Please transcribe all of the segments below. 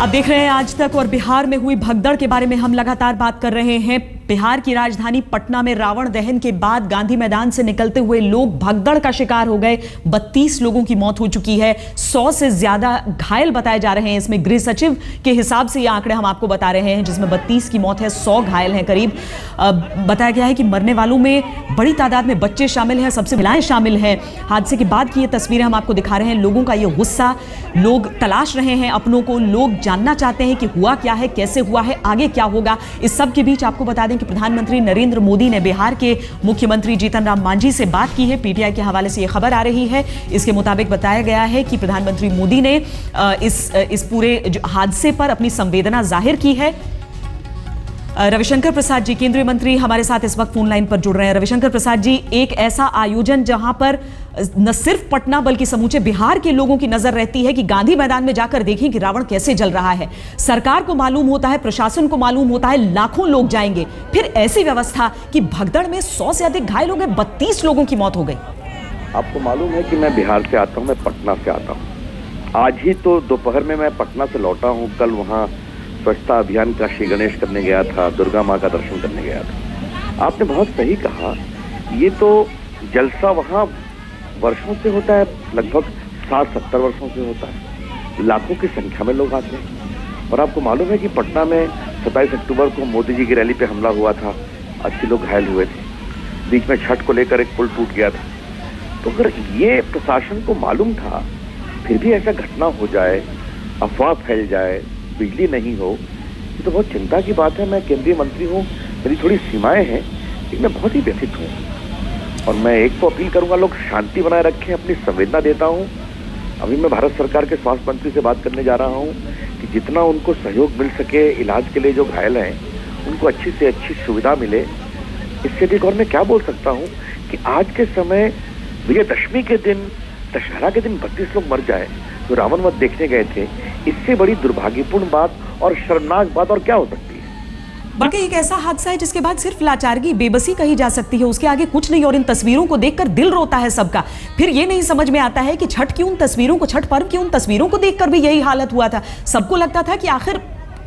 आप देख रहे हैं आज तक और बिहार में हुई भगदड़ के बारे में हम लगातार बात कर रहे हैं। बिहार की राजधानी पटना में रावण दहन के बाद गांधी मैदान से निकलते हुए लोग भगदड़ का शिकार हो गए। 32 लोगों की मौत हो चुकी है, 100 से ज्यादा घायल बताए जा रहे हैं। इसमें गृह सचिव के हिसाब से ये आंकड़े हम आपको बता रहे हैं, जिसमें 32 की मौत है, 100 घायल हैं करीब। बताया गया है कि मरने वालों में बड़ी तादाद में बच्चे शामिल हैं, सबसे महिलाएं शामिल हैं। हादसे के बाद की ये तस्वीरें हम आपको दिखा रहे हैं। लोगों का ये गुस्सा, लोग तलाश रहे हैं अपनों को, लोग जानना चाहते हैं कि हुआ क्या है, कैसे हुआ है, आगे क्या होगा। इस सब के बीच आपको बता दें कि प्रधानमंत्री नरेंद्र मोदी ने बिहार के मुख्यमंत्री जीतन राम मांझी से बात की है। पीटीआई के हवाले से यह खबर आ रही है। इसके मुताबिक बताया गया है कि प्रधानमंत्री मोदी ने इस पूरे हादसे पर अपनी संवेदना जाहिर की है। रविशंकर प्रसाद जी केंद्रीय मंत्री हमारे साथ इस वक्त फोन लाइन पर जुड़ रहे हैं। रविशंकर प्रसाद जी, एक ऐसा आयोजन जहां पर न सिर्फ पटना बल्कि समूचे बिहार के लोगों की नजर रहती है कि गांधी मैदान में जाकर देखें कि रावण कैसे जल रहा है। सरकार को मालूम होता है, प्रशासन को मालूम होता है, लाखों लोग जाएंगे, फिर ऐसी व्यवस्था कि भगदड़ में 100 से अधिक घायल हो गए, 32 लोगों की मौत हो गई। आपको मालूम है कि मैं बिहार से आता हूं, मैं पटना से आता हूं। आज ही तो दोपहर में मैं पटना से लौटा हूं। कल वहां स्वच्छता अभियान का श्री गणेश करने गया था, दुर्गा माँ का दर्शन करने गया था। आपने बहुत सही कहा, ये तो जलसा वहाँ वर्षों से होता है, लगभग 60-70 वर्षों से होता है। लाखों की संख्या में लोग आते हैं। और आपको मालूम है कि पटना में 27 अक्टूबर को मोदी जी की रैली पे हमला हुआ था, 80 लोग घायल हुए थे। बीच में छठ को लेकर एक पुल टूट गया था। तो अगर ये प्रशासन को मालूम था, फिर भी ऐसा घटना हो जाए, अफवाह फैल जाए, बिजली नहीं हो, ये तो बहुत चिंता की बात है। मैं केंद्रीय मंत्री हूँ, मेरी थोड़ी सीमाएं हैं, लेकिन मैं बहुत ही व्यथित हूँ। और मैं एक तो अपील करूंगा, लोग शांति बनाए रखें, अपनी संवेदना देता हूँ। अभी मैं भारत सरकार के स्वास्थ्य मंत्री से बात करने जा रहा हूँ कि जितना उनको सहयोग मिल सके इलाज के लिए, जो घायल हैं उनको अच्छी से अच्छी सुविधा मिले। इससे भी और मैं क्या बोल सकता हूँ कि आज के समय विजयदशमी के दिन, दशहरा के दिन 32 लोग मर जाए तो रावण वध देखने गए थे, इससे बड़ी दुर्भाग्यपूर्ण बात और शर्मनाक बात और क्या हो सकती है। बल्कि एक ऐसा हादसा है जिसके बाद सिर्फ लाचारगी, बेबसी कही जा सकती है, उसके आगे कुछ नहीं। और इन तस्वीरों को देखकर दिल रोता है सबका। फिर ये नहीं समझ में आता है कि छठ की उन तस्वीरों को, छठ पर्व की उन तस्वीरों को देखकर भी यही हालत हुआ था। सबको लगता था कि आखिर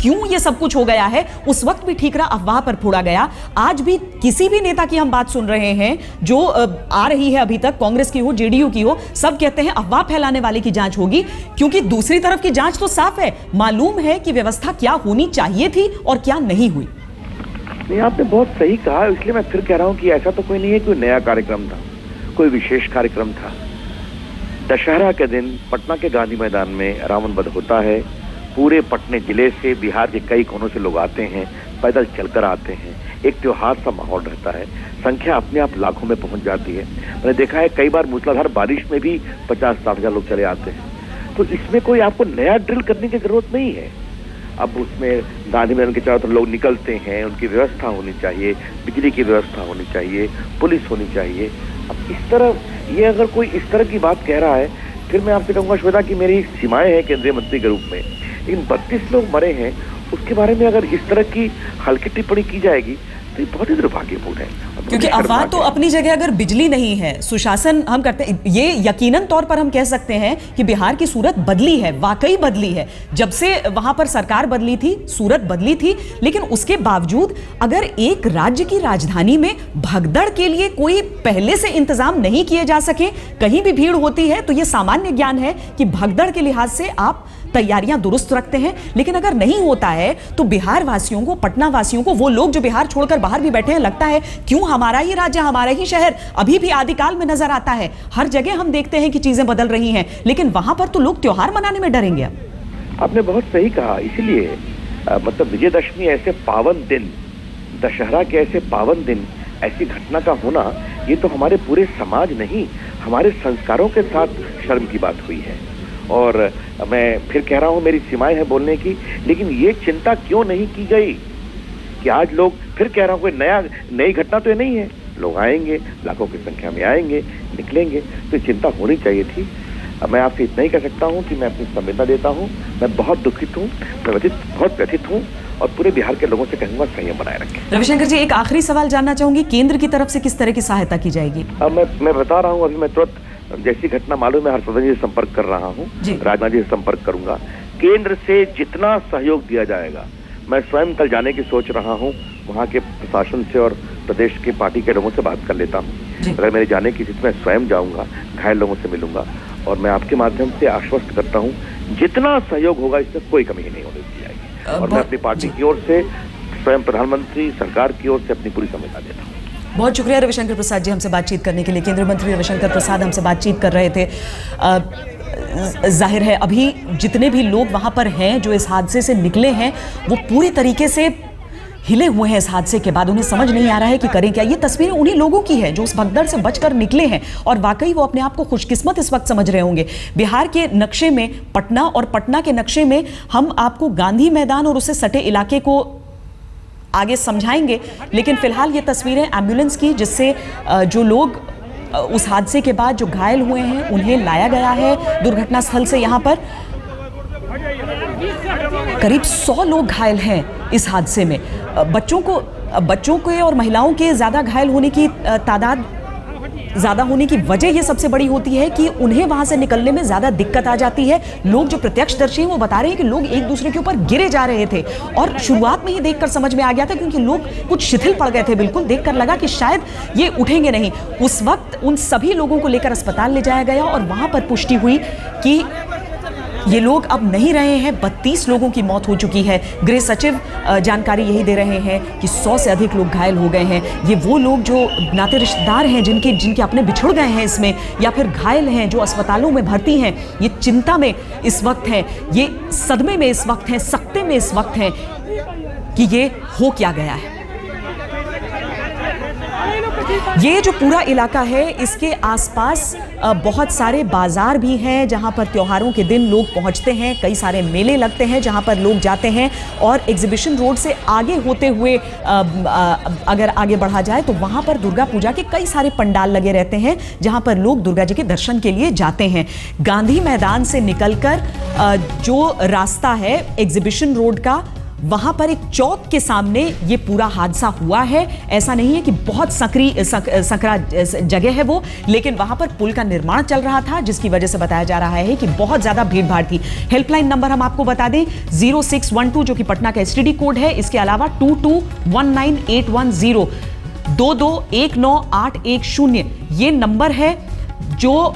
क्यों ये सब कुछ हो गया है। उस वक्त भी ठीकरा अफवाह पर फोड़ा गया। आज भी किसी भी नेता की हम बात सुन रहे हैं जो आ रही है, अभी तक कांग्रेस की हो, जेडीयू की हो, सब कहते हैं अफवाह फैलाने वाले की जांच होगी, क्योंकि दूसरी तरफ की जांच तो साफ है। मालूम है कि व्यवस्था क्या होनी चाहिए थी और क्या नहीं हुई। नहीं, आपने बहुत सही कहा। इसलिए मैं फिर कह रहा हूं कि ऐसा तो कोई नहीं है, कोई नया कार्यक्रम था, कोई विशेष कार्यक्रम था। दशहरा के दिन पटना के गांधी मैदान में रावण वध होता है। पूरे पटने जिले से, बिहार के कई कोनों से लोग आते हैं, पैदल चलकर आते हैं। एक त्योहार सा माहौल रहता है। संख्या अपने आप लाखों में पहुंच जाती है। मैंने देखा है कई बार मूसलाधार बारिश में भी 50-60 हजार लोग चले आते हैं। तो इसमें कोई आपको नया ड्रिल करने की जरूरत नहीं है। अब उसमें गांधी मैदान के चारों तरफ लोग निकलते हैं, उनकी व्यवस्था होनी चाहिए, बिजली की व्यवस्था होनी चाहिए, पुलिस होनी चाहिए। अब इस तरह ये अगर कोई इस तरह की बात कह रहा है, फिर मैं आपसे कहूँगा श्वेता कि मेरी सीमाएं हैं केंद्रीय मंत्री के रूप में, लेकिन 32 लोग मरे हैं, उसके बारे में अगर इस तरह की हल्की टिप्पणी की जाएगी तो ये बहुत ही दुर्भाग्यपूर्ण है। क्योंकि अफवाह तो अपनी जगह, अगर बिजली नहीं है, सुशासन हम करते हैं, ये यकीनन तौर पर हम कह सकते हैं कि बिहार की सूरत बदली है, वाकई बदली है। जब से वहां पर सरकार बदली थी, सूरत बदली थी, लेकिन उसके बावजूद अगर एक राज्य की राजधानी में भगदड़ के लिए कोई पहले से इंतजाम नहीं किए जा सके, कहीं भी भीड़ होती है तो यह सामान्य ज्ञान है कि भगदड़ के लिहाज से आप तैयारियां दुरुस्त रखते हैं। लेकिन अगर नहीं होता है तो बिहार वासियों को, पटना वासियों को, वो लोग जो बिहार छोड़कर बाहर भी बैठे हैं, लगता है क्यों हमारा ही राज्य, हमारा ही शहर अभी भी आदिकाल में नजर आता है। हर जगह हम देखते हैं कि चीजें बदल रही हैं, लेकिन वहां पर तो लोग त्योहार मनाने में डरेंगे। आपने बहुत सही कहा। इसीलिए मतलब विजयदशमी ऐसे पावन दिन, दशहरा के ऐसे पावन दिन, ऐसी घटना का होना, ये तो हमारे पूरे समाज नहीं, हमारे संस्कारों के साथ शर्म की बात हुई है। और मैं फिर कह रहा हूं, मेरी सीमाएं हैं बोलने की, लेकिन ये चिंता क्यों नहीं की गई कि आज लोग, फिर कह रहा हूं, कोई नई घटना तो ये नहीं है। लोग आएंगे, लाखों की संख्या में आएंगे, निकलेंगे, तो चिंता होनी चाहिए थी। मैं आपसे इतना ही कह सकता हूं कि मैं अपनी संवेदना देता हूं। मैं बहुत दुखित हूं, मैं बहुत व्यथित हूं, और पूरे बिहार के लोगों से कहूंगा संयम बनाए रखें। रविशंकर जी, एक आखिरी सवाल जानना चाहूंगी, केंद्र की तरफ से किस तरह की सहायता की जाएगी? मैं बता रहा हूँ, अभी मैं तुरंत जैसी घटना मालूम है हर्षवर्धन जी से संपर्क कर रहा हूँ, राजनाथ जी से संपर्क करूंगा केंद्र से जितना सहयोग दिया जाएगा, मैं स्वयं कल जाने की सोच रहा हूं, वहां के प्रशासन से और प्रदेश के पार्टी के लोगों से बात कर लेता हूं। अगर मेरे जाने की स्थिति में स्वयं जाऊंगा, घायल लोगों से मिलूंगा और मैं आपके माध्यम से आश्वस्त करता हूं, जितना सहयोग होगा इसमें कोई कमी नहीं होने दी जाएगी। और मैं अपनी पार्टी की ओर से, स्वयं प्रधानमंत्री सरकार की ओर से अपनी पूरी समझता देता हूँ। बहुत शुक्रिया रविशंकर प्रसाद जी हमसे बातचीत करने के लिए। केंद्रीय मंत्री रविशंकर प्रसाद हमसे बातचीत कर रहे थे। जाहिर है अभी जितने भी लोग वहां पर हैं जो इस हादसे से निकले हैं, वो पूरी तरीके से हिले हुए हैं इस हादसे के बाद। उन्हें समझ नहीं आ रहा है कि करें क्या। ये तस्वीरें उन्हीं लोगों की है जो उस भगदड़ से बचकर निकले हैं और वाकई वो अपने आप को खुशकिस्मत इस वक्त समझ रहे होंगे। बिहार के नक्शे में पटना और पटना के नक्शे में हम आपको गांधी मैदान और उससे सटे इलाके को आगे समझाएंगे, लेकिन फिलहाल ये तस्वीरें एम्बुलेंस की जिससे जो लोग उस हादसे के बाद जो घायल हुए हैं उन्हें लाया गया है दुर्घटना स्थल से। यहाँ पर करीब 100 लोग घायल हैं इस हादसे में। बच्चों के और महिलाओं के ज़्यादा घायल होने की तादाद ज़्यादा होने की वजह ये सबसे बड़ी होती है कि उन्हें वहां से निकलने में ज़्यादा दिक्कत आ जाती है। लोग जो प्रत्यक्षदर्शी हैं वो बता रहे हैं कि लोग एक दूसरे के ऊपर गिरे जा रहे थे और शुरुआत में ही देखकर समझ में आ गया था, क्योंकि लोग कुछ शिथिल पड़ गए थे। बिल्कुल देखकर लगा कि शायद ये उठेंगे नहीं। उस वक्त उन सभी लोगों को लेकर अस्पताल ले जाया गया और वहां पर पुष्टि हुई कि ये लोग अब नहीं रहे हैं। 32 लोगों की मौत हो चुकी है। गृह सचिव जानकारी यही दे रहे हैं कि 100 से अधिक लोग घायल हो गए हैं। ये वो लोग जो नाते रिश्तेदार हैं जिनके अपने बिछुड़ गए हैं इसमें, या फिर घायल हैं जो अस्पतालों में भर्ती हैं, ये चिंता में इस वक्त हैं, ये सदमे में इस वक्त हैं, सकते में इस वक्त हैं कि ये हो क्या गया है। ये जो पूरा इलाका है इसके आसपास बहुत सारे बाजार भी हैं जहां पर त्योहारों के दिन लोग पहुंचते हैं। कई सारे मेले लगते हैं जहां पर लोग जाते हैं और एग्जीबिशन रोड से आगे होते हुए अगर आगे बढ़ा जाए तो वहां पर दुर्गा पूजा के कई सारे पंडाल लगे रहते हैं जहां पर लोग दुर्गा जी के दर्शन के लिए जाते हैं। गांधी मैदान से निकलकर जो रास्ता है एग्जीबिशन रोड का, वहां पर एक चौक के सामने ये पूरा हादसा हुआ है। ऐसा नहीं है कि बहुत सकरा जगह है वो, लेकिन वहां पर पुल का निर्माण चल रहा था जिसकी वजह से बताया जा रहा है कि बहुत ज्यादा भीड़ भाड़ थी। हेल्पलाइन नंबर हम आपको बता दें 0612 जो कि पटना का एसटीडी कोड है, इसके अलावा 22198110 22198110 ये नंबर है जो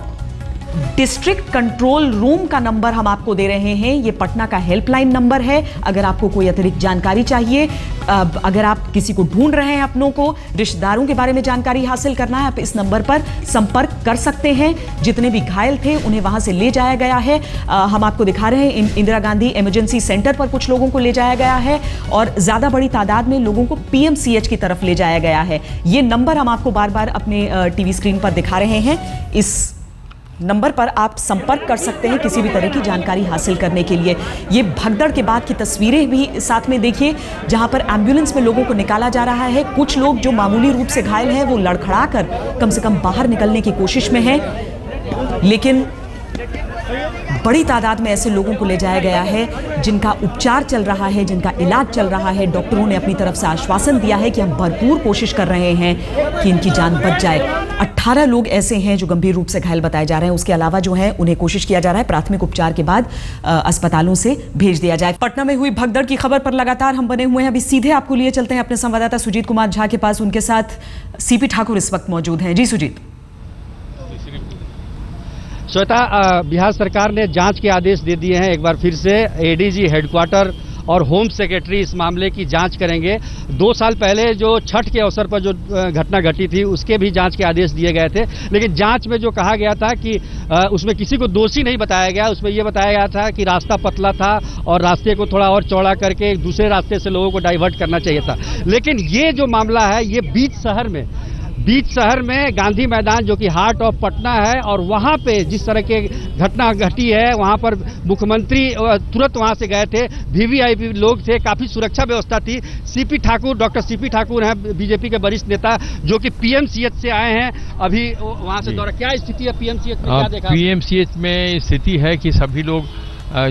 डिस्ट्रिक्ट कंट्रोल रूम का नंबर हम आपको दे रहे हैं। ये पटना का हेल्पलाइन नंबर है। अगर आपको कोई अतिरिक्त जानकारी चाहिए, अगर आप किसी को ढूंढ रहे हैं, अपनों को, रिश्तेदारों के बारे में जानकारी हासिल करना है, आप इस नंबर पर संपर्क कर सकते हैं। जितने भी घायल थे उन्हें वहां से ले जाया गया है। हम आपको दिखा रहे हैं इंदिरा गांधी इमरजेंसी सेंटर पर कुछ लोगों को ले जाया गया है और ज्यादा बड़ी तादाद में लोगों को पीएमसीएच की तरफ ले जाया गया है। ये नंबर हम आपको बार बार अपने टीवी स्क्रीन पर दिखा रहे हैं। इस नंबर पर आप संपर्क कर सकते हैं किसी भी तरह की जानकारी हासिल करने के लिए। ये भगदड़ के बाद की तस्वीरें भी साथ में देखिए जहां पर एम्बुलेंस में लोगों को निकाला जा रहा है। कुछ लोग जो मामूली रूप से घायल हैं वो लड़खड़ाकर कम से कम बाहर निकलने की कोशिश में हैं, लेकिन बड़ी तादाद में ऐसे लोगों को ले जाया गया है जिनका उपचार चल रहा है, जिनका इलाज चल रहा है। डॉक्टरों ने अपनी तरफ से आश्वासन दिया है कि हम भरपूर कोशिश कर रहे हैं कि इनकी जान बच जाए। 18 लोग ऐसे हैं जो गंभीर रूप से घायल बताए जा रहे हैं। उसके अलावा जो है उन्हें कोशिश किया जा रहा है प्राथमिक उपचार के बाद अस्पतालों से भेज दिया जाए। पटना में हुई भगदड़ की खबर पर लगातार हम बने हुए हैं। अभी सीधे आपको लिए चलते हैं अपने संवाददाता सुजीत कुमार झा के पास। उनके साथ सीपी ठाकुर इस वक्त मौजूद हैं। जी सुजीत। श्वेता, बिहार सरकार ने जांच के आदेश दे दिए हैं। एक बार फिर से एडीजी हेडक्वार्टर और होम सेक्रेटरी इस मामले की जांच करेंगे। 2 साल पहले जो छठ के अवसर पर जो घटना घटी थी उसके भी जांच के आदेश दिए गए थे, लेकिन जांच में जो कहा गया था कि उसमें किसी को दोषी नहीं बताया गया। उसमें यह बताया गया था कि रास्ता पतला था और रास्ते को थोड़ा और चौड़ा करके दूसरे रास्ते से लोगों को डाइवर्ट करना चाहिए था। लेकिन ये जो मामला है ये बीच शहर में गांधी मैदान जो कि हार्ट ऑफ पटना है, और वहाँ पे जिस तरह के घटना घटी है वहाँ पर मुख्यमंत्री तुरंत वहाँ से गए थे, वीवीआईपी लोग थे, काफ़ी सुरक्षा व्यवस्था थी। डॉक्टर सीपी ठाकुर हैं बीजेपी के वरिष्ठ नेता जो कि पीएमसीएच से आए हैं अभी वहाँ से दौरा। क्या स्थिति है पीएमसीएच में, क्या देखा? पीएमसीएच में स्थिति है कि सभी लोग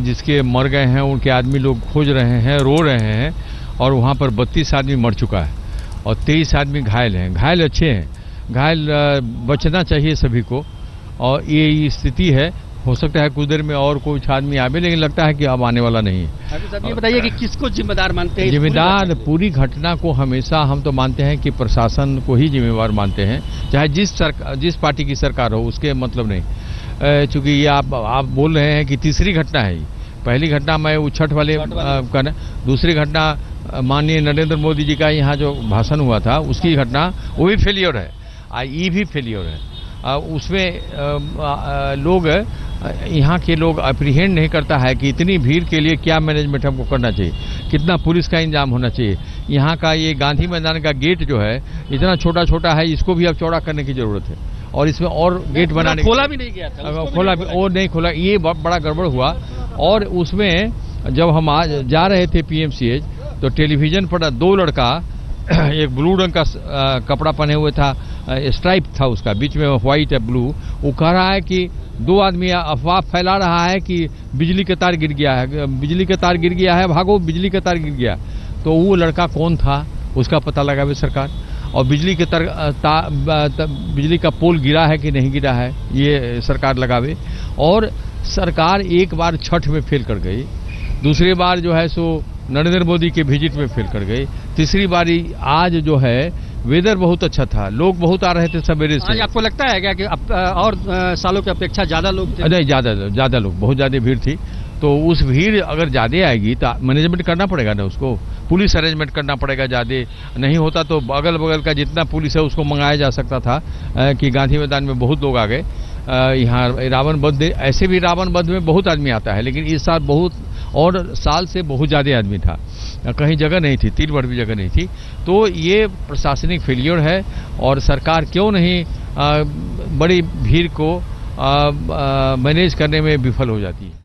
जिसके मर गए हैं उनके आदमी लोग खोज रहे हैं, रो रहे हैं, और वहाँ पर 32 आदमी मर चुका है और 23 आदमी घायल हैं। घायल अच्छे हैं, घायल बचना चाहिए सभी को, और ये स्थिति है। हो सकता है कुछ देर में और कुछ आदमी आवे, लेकिन लगता है कि अब आने वाला नहीं है। हाफिज साहब, ये बताइए कि किसको जिम्मेदार मानते हैं? जिम्मेदार पूरी घटना को हमेशा हम तो मानते हैं कि प्रशासन को ही जिम्मेवार मानते हैं, चाहे जिस पार्टी की सरकार हो, उसके मतलब नहीं। चूंकि ये आप बोल रहे हैं कि तीसरी घटना है। पहली घटना मैं वो छठ वाले का, दूसरी घटना माननीय नरेंद्र मोदी जी का यहाँ जो भाषण हुआ था उसकी घटना, वो भी फेलियर है, ये भी फेलियर है। उसमें लोग, यहाँ के लोग अप्रीहेंड नहीं करता है कि इतनी भीड़ के लिए क्या मैनेजमेंट हमको करना चाहिए, कितना पुलिस का इंतजाम होना चाहिए। यहाँ का ये गांधी मैदान का गेट जो है इतना छोटा छोटा है, इसको भी अब चौड़ा करने की जरूरत है और इसमें और गेट बनाने, खोला भी नहीं गया था, खोला भी और नहीं खोला, ये बड़ा गड़बड़ हुआ। और उसमें जब हम आज जा रहे थे पीएमसीएच तो टेलीविजन पर दो लड़का, एक ब्लू रंग का कपड़ा पहने हुए था, स्ट्राइप था उसका, बीच में व्हाइट है ब्लू, वो कह रहा है कि दो आदमी अफवाह फैला रहा है कि बिजली का तार गिर गया है, बिजली का तार गिर गया है, भागो बिजली का तार गिर गया। तो वो लड़का कौन था उसका पता लगावे सरकार, और बिजली के बिजली का पोल गिरा है कि नहीं गिरा है ये सरकार लगावे। और सरकार एक बार छठ में फेल कर गई, दूसरी बार जो है सो नरेंद्र मोदी के विजिट में फेल कर गई, तीसरी बारी आज जो है वेदर बहुत अच्छा था, लोग बहुत आ रहे थे सवेरे से। आज आपको लगता है क्या कि और सालों की अपेक्षा ज्यादा लोग थे? नहीं, ज्यादा लोग, बहुत ज्यादा भीड़ थी। तो उस भीड़ अगर ज्यादा आएगी तो मैनेजमेंट करना पड़ेगा ना, उसको पुलिस अरेंजमेंट करना पड़ेगा। ज्यादा नहीं होता तो अगल बगल का जितना पुलिस है उसको मंगाया जा सकता था कि गांधी मैदान में बहुत लोग आ गए। यहाँ रावण वध, ऐसे भी रावण वध में बहुत आदमी आता है, लेकिन इस साल बहुत और साल से बहुत ज़्यादा आदमी था, कहीं जगह नहीं थी, 3 बार भी जगह नहीं थी। तो ये प्रशासनिक फेलियर है और सरकार क्यों नहीं बड़ी भीड़ को मैनेज करने में विफल हो जाती है।